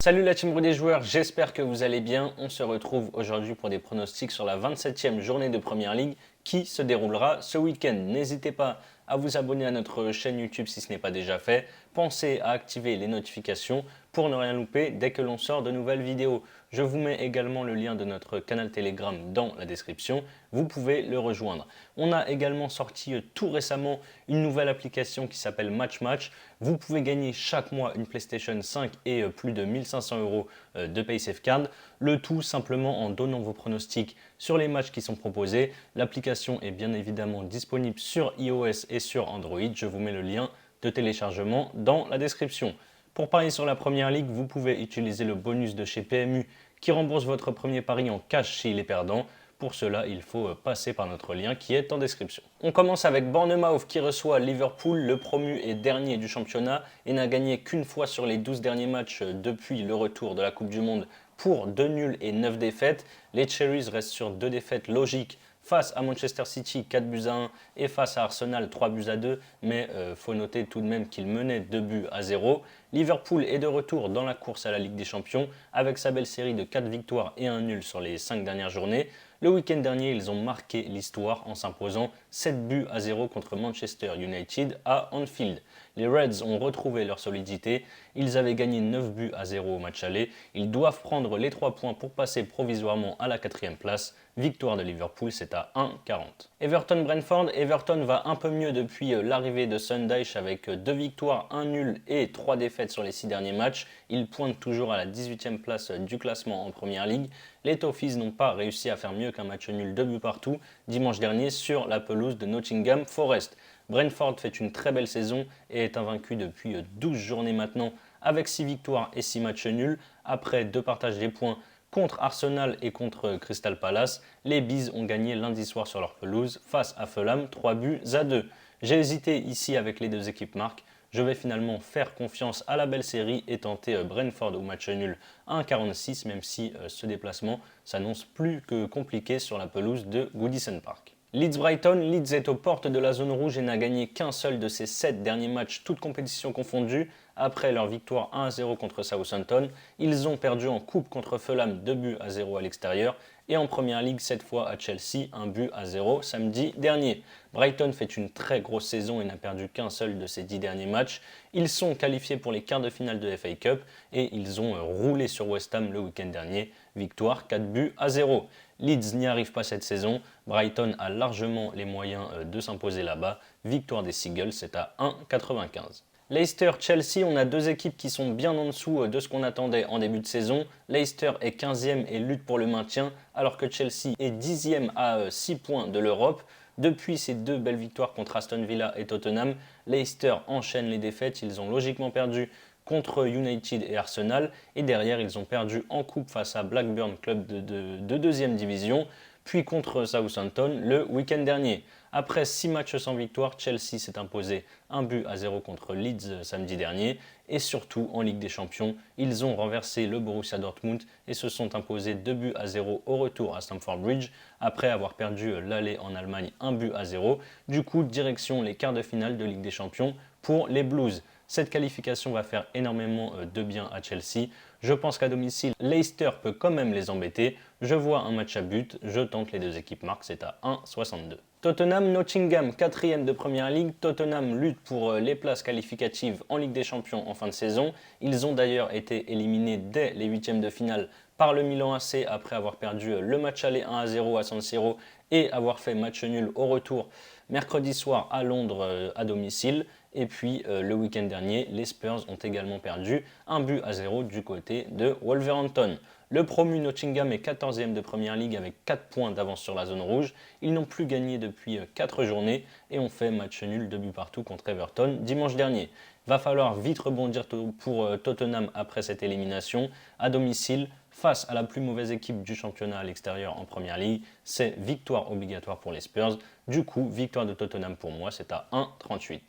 Salut la team des joueurs, j'espère que vous allez bien. On se retrouve aujourd'hui pour des pronostics sur la 27e journée de Première Ligue qui se déroulera ce week-end. N'hésitez pas à vous abonner à notre chaîne YouTube si ce n'est pas déjà fait. Pensez à activer les notifications pour ne rien louper dès que l'on sort de nouvelles vidéos. Je vous mets également le lien de notre canal Telegram dans la description. Vous pouvez le rejoindre. On a également sorti tout récemment une nouvelle application qui s'appelle Match Match. Vous pouvez gagner chaque mois une PlayStation 5 et plus de 1500 € de PaySafeCard. Le tout simplement en donnant vos pronostics sur les matchs qui sont proposés. L'application est bien évidemment disponible sur iOS et sur Android. Je vous mets le lien de téléchargement dans la description. Pour parier sur la Première Ligue, vous pouvez utiliser le bonus de chez PMU qui rembourse votre premier pari en cash chez les perdants. Pour cela, il faut passer par notre lien qui est en description. On commence avec Bournemouth qui reçoit Liverpool, le promu et dernier du championnat et n'a gagné qu'une fois sur les 12 derniers matchs depuis le retour de la Coupe du Monde pour 2 nuls et 9 défaites. Les Cherries restent sur 2 défaites logiques face à Manchester City 4 buts à 1 et face à Arsenal 3 buts à 2, mais faut noter tout de même qu'il menait 2 buts à 0. Liverpool est de retour dans la course à la Ligue des Champions avec sa belle série de 4 victoires et 1 nul sur les 5 dernières journées. Le week-end dernier, ils ont marqué l'histoire en s'imposant 7 buts à 0 contre Manchester United à Anfield. Les Reds ont retrouvé leur solidité, ils avaient gagné 9 buts à 0 au match aller, ils doivent prendre les 3 points pour passer provisoirement à la 4e place. Victoire de Liverpool, c'est à 1,40. Everton-Brentford, Everton va un peu mieux depuis l'arrivée de Sunday avec 2 victoires, 1 nul et 3 défaites sur les 6 derniers matchs. Ils pointent toujours à la 18e place du classement en Première Ligue. Les Toffees n'ont pas réussi à faire mieux qu'un match nul 2 buts partout dimanche dernier sur la pelouse de Nottingham Forest. Brentford fait une très belle saison et est invaincu depuis 12 journées maintenant avec 6 victoires et 6 matchs nuls. Après 2 partages des points contre Arsenal et contre Crystal Palace, les Bees ont gagné lundi soir sur leur pelouse face à Fulham 3 buts à 2. J'ai hésité ici avec les deux équipes marques. Je vais finalement faire confiance à la belle série et tenter Brentford au match nul à 1,46 même si ce déplacement s'annonce plus que compliqué sur la pelouse de Goodison Park. Leeds-Brighton, Leeds est aux portes de la zone rouge et n'a gagné qu'un seul de ses 7 derniers matchs, toutes compétitions confondues. Après leur victoire 1-0 contre Southampton, ils ont perdu en coupe contre Fulham 2 buts à 0 à l'extérieur et en Première Ligue cette fois à Chelsea 1 but à 0 samedi dernier. Brighton fait une très grosse saison et n'a perdu qu'un seul de ses 10 derniers matchs. Ils sont qualifiés pour les quarts de finale de FA Cup et ils ont roulé sur West Ham le week-end dernier, victoire 4 buts à 0. Leeds n'y arrive pas cette saison, Brighton a largement les moyens de s'imposer là-bas, victoire des Seagulls, c'est à 1,95. Leicester-Chelsea, on a deux équipes qui sont bien en dessous de ce qu'on attendait en début de saison. Leicester est 15e et lutte pour le maintien, alors que Chelsea est 10e à 6 points de l'Europe. Depuis ces deux belles victoires contre Aston Villa et Tottenham, Leicester enchaîne les défaites, ils ont logiquement perdu contre United et Arsenal, et derrière ils ont perdu en coupe face à Blackburn, club de deuxième division, puis contre Southampton le week-end dernier. Après 6 matchs sans victoire, Chelsea s'est imposé 1 but à 0 contre Leeds samedi dernier, et surtout en Ligue des Champions, ils ont renversé le Borussia Dortmund et se sont imposés 2 buts à 0 au retour à Stamford Bridge, après avoir perdu l'aller en Allemagne 1 but à 0. Du coup, direction les quarts de finale de Ligue des Champions pour les Blues. Cette qualification va faire énormément de bien à Chelsea. Je pense qu'à domicile, Leicester peut quand même les embêter. Je vois un match à but, je tente les deux équipes marques, c'est à 1,62. Tottenham-Nottingham, 4e de Première Ligue. Tottenham lutte pour les places qualificatives en Ligue des Champions en fin de saison. Ils ont d'ailleurs été éliminés dès les 8e de finale par le Milan AC après avoir perdu le match aller 1-0 à San Siro et avoir fait match nul au retour mercredi soir à Londres à domicile. Et puis le week-end dernier, les Spurs ont également perdu 1 but à 0 du côté de Wolverhampton. Le promu Nottingham est 14e de Première Ligue avec 4 points d'avance sur la zone rouge. Ils n'ont plus gagné depuis 4 journées et ont fait match nul 2 buts partout contre Everton dimanche dernier. Va falloir vite rebondir pour Tottenham après cette élimination. À domicile, face à la plus mauvaise équipe du championnat à l'extérieur en Première Ligue, c'est victoire obligatoire pour les Spurs. Du coup, victoire de Tottenham pour moi, c'est à 1,38.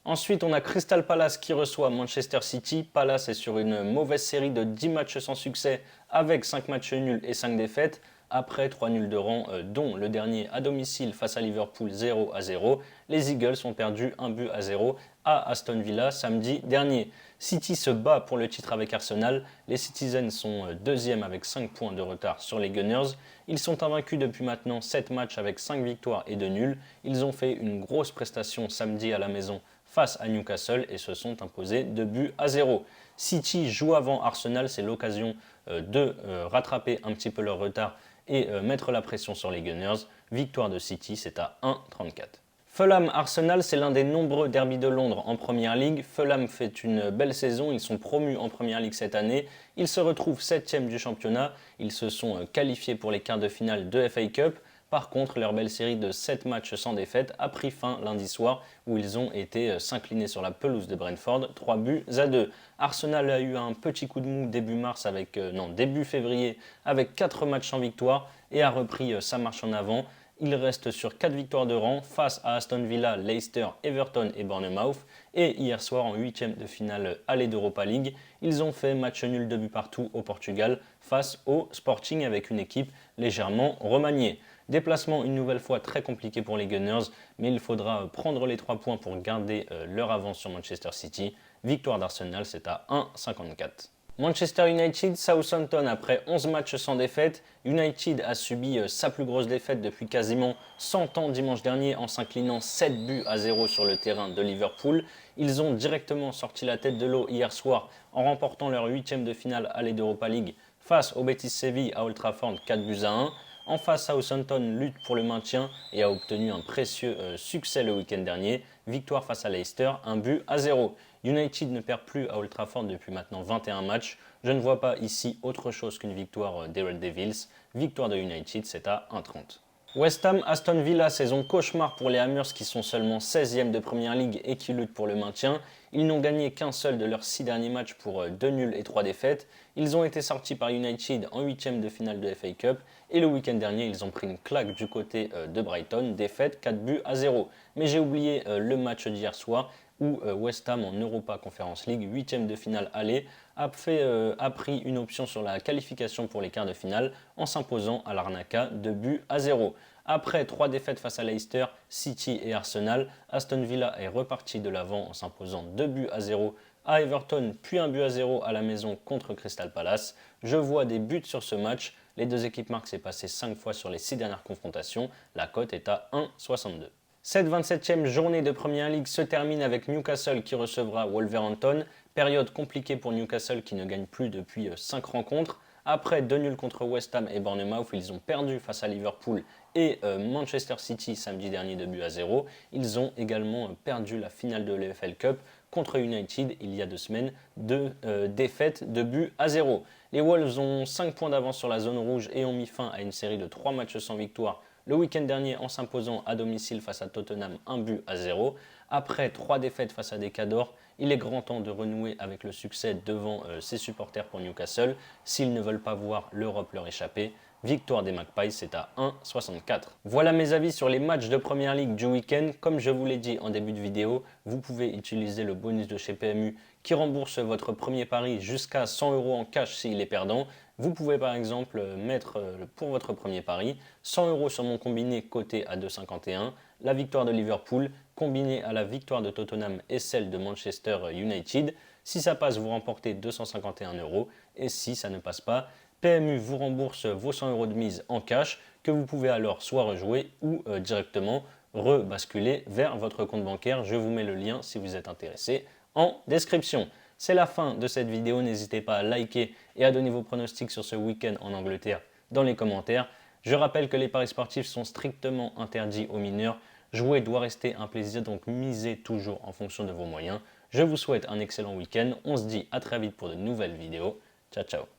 Ensuite, on a Crystal Palace qui reçoit Manchester City. Palace est sur une mauvaise série de 10 matchs sans succès avec 5 matchs nuls et 5 défaites. Après 3 nuls de rang, dont le dernier à domicile face à Liverpool 0-0, les Eagles ont perdu 1-0 à Aston Villa samedi dernier. City se bat pour le titre avec Arsenal. Les Citizens sont deuxième avec 5 points de retard sur les Gunners. Ils sont invaincus depuis maintenant 7 matchs avec 5 victoires et 2 nuls. Ils ont fait une grosse prestation samedi à la maison face à Newcastle et se sont imposés 2-0. City joue avant Arsenal, c'est l'occasion de rattraper un petit peu leur retard et mettre la pression sur les Gunners. Victoire de City, c'est à 1,34. Fulham-Arsenal, c'est l'un des nombreux derbys de Londres en Première Ligue. Fulham fait une belle saison, ils sont promus en Première Ligue cette année. Ils se retrouvent 7e du championnat, ils se sont qualifiés pour les quarts de finale de FA Cup. Par contre, leur belle série de 7 matchs sans défaite a pris fin lundi soir où ils ont été s'incliner sur la pelouse de Brentford, 3-2. Arsenal a eu un petit coup de mou début février avec 4 matchs sans victoire et a repris sa marche en avant. Il reste sur 4 victoires de rang face à Aston Villa, Leicester, Everton et Bournemouth. Et hier soir, en 8e de finale aller d'Europa League, ils ont fait match nul de but partout au Portugal face au Sporting avec une équipe légèrement remaniée. Déplacement une nouvelle fois très compliqué pour les Gunners, mais il faudra prendre les 3 points pour garder leur avance sur Manchester City. Victoire d'Arsenal, c'est à 1,54. Manchester United, Southampton, après 11 matchs sans défaite, United a subi sa plus grosse défaite depuis quasiment 100 ans dimanche dernier en s'inclinant 7-0 sur le terrain de Liverpool. Ils ont directement sorti la tête de l'eau hier soir en remportant leur 8e de finale aller d'Europa League face au Betis Séville à Old Trafford 4-1. En face, Southampton lutte pour le maintien et a obtenu un précieux succès le week-end dernier. Victoire face à Leicester, 1-0. United ne perd plus à Old Trafford depuis maintenant 21 matchs. Je ne vois pas ici autre chose qu'une victoire des Red Devils. Victoire de United, c'est à 1,30. West Ham, Aston Villa, saison cauchemar pour les Hammers qui sont seulement 16e de Première Ligue et qui luttent pour le maintien. Ils n'ont gagné qu'un seul de leurs 6 derniers matchs pour 2 nuls et 3 défaites. Ils ont été sortis par United en 8e de finale de FA Cup et le week-end dernier ils ont pris une claque du côté de Brighton, défaite 4-0. Mais j'ai oublié le match d'hier soir où West Ham en Europa Conference League, 8e de finale aller, a pris une option sur la qualification pour les quarts de finale en s'imposant à l'Arnaca 2-0. Après 3 défaites face à Leicester, City et Arsenal, Aston Villa est reparti de l'avant en s'imposant 2-0 à Everton, puis 1-0 à la maison contre Crystal Palace. Je vois des buts sur ce match. Les deux équipes marquent s'est passé 5 fois sur les 6 dernières confrontations. La cote est à 1,62. Cette 27e journée de Première Ligue se termine avec Newcastle qui recevra Wolverhampton. Période compliquée pour Newcastle qui ne gagne plus depuis 5 rencontres. Après 2 nuls contre West Ham et Bournemouth, ils ont perdu face à Liverpool et Manchester City samedi dernier 2-0. Ils ont également perdu la finale de l'EFL Cup contre United il y a 2 semaines, 2 défaites 2-0. Les Wolves ont 5 points d'avance sur la zone rouge et ont mis fin à une série de 3 matchs sans victoire le week-end dernier en s'imposant à domicile face à Tottenham 1-0. Après 3 défaites face à des Cadors, il est grand temps de renouer avec le succès devant ses supporters pour Newcastle s'ils ne veulent pas voir l'Europe leur échapper. Victoire des Magpies, c'est à 1,64. Voilà mes avis sur les matchs de Première Ligue du week-end. Comme je vous l'ai dit en début de vidéo, vous pouvez utiliser le bonus de chez PMU qui rembourse votre premier pari jusqu'à 100 € en cash s'il est perdant. Vous pouvez par exemple mettre pour votre premier pari 100 € sur mon combiné coté à 2,51, la victoire de Liverpool combinée à la victoire de Tottenham et celle de Manchester United. Si ça passe, vous remportez 251 € et si ça ne passe pas, PMU vous rembourse vos 100 € de mise en cash que vous pouvez alors soit rejouer ou directement rebasculer vers votre compte bancaire. Je vous mets le lien si vous êtes intéressé en description. C'est la fin de cette vidéo, n'hésitez pas à liker et à donner vos pronostics sur ce week-end en Angleterre dans les commentaires. Je rappelle que les paris sportifs sont strictement interdits aux mineurs. Jouer doit rester un plaisir, donc misez toujours en fonction de vos moyens. Je vous souhaite un excellent week-end, on se dit à très vite pour de nouvelles vidéos. Ciao ciao.